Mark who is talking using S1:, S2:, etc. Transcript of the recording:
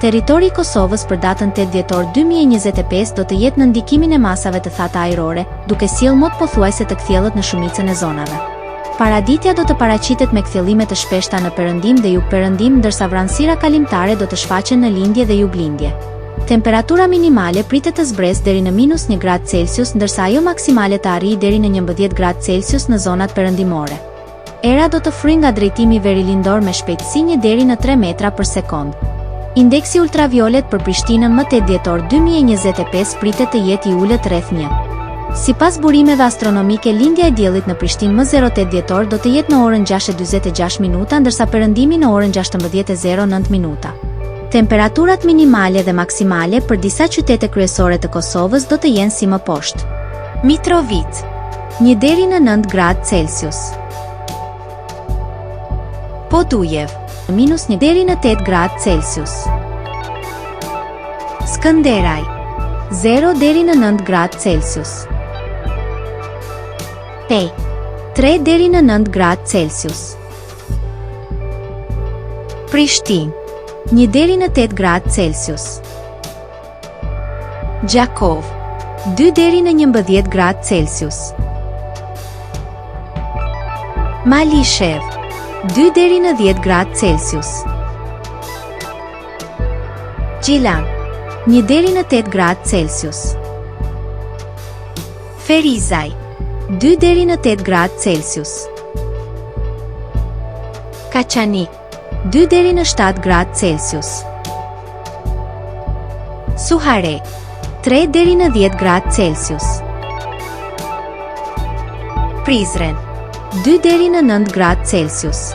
S1: Territori i Kosovës për datën 8 dhjetor 2025 do të jetë në ndikimin e masave të thata ajrore, duke sjellë mod pothuajse të kthjellët në shumicën e zonave. Paraditja do të paraqitet me kthjellime të shpeshta në perëndim dhe jugperëndim, ndërsa vranësira kalimtare do të shfaqen në lindje dhe juglindje. Temperatura minimale pritet të zbresë deri në -1 gradë Celsius, ndërsa ajo maksimale të arrijë deri në 11 gradë Celsius në zonat perëndimore. Era do të fryjë nga drejtimi verilindor me shpejtësi 1 deri në 3 metra për sekond. Indeksi ultraviolet për Prishtinën më 8 dhjetor 2025 pritet të jetë i ulët rreth 1. Sipas burimeve astronomike, lindja e diellit në Prishtinë më 08 dhjetor do të jetë në orën 6:46 minuta, ndërsa perëndimi në orën 16:09 minuta. Temperaturat minimale dhe maksimale për disa qytete kryesore të Kosovës do të jenë si më poshtë. Mitrovica, 1 deri në 9 gradë Celsius. Podujev, -1 deri në 8 gradë Celsius. Skënderaj, 0 deri në 9 gradë Celsius. Pej, 3 deri në 9 gradë Celsius. Prishtinë, 1 deri në 8 gradë Celsius. Gjakov, 2 deri në 11 gradë Celsius. Malishev, 2 deri në 10 gradë Celsius. Gjilan, 1 deri në 8 gradë Celsius. Ferizaj, 2 deri në 8 gradë Celsius. Kaçanik, 2 deri në 7 gradë Celsius. Suhare, 3 deri në 10 gradë Celsius. Prizren, 2 deri në 9 gradë Celsius.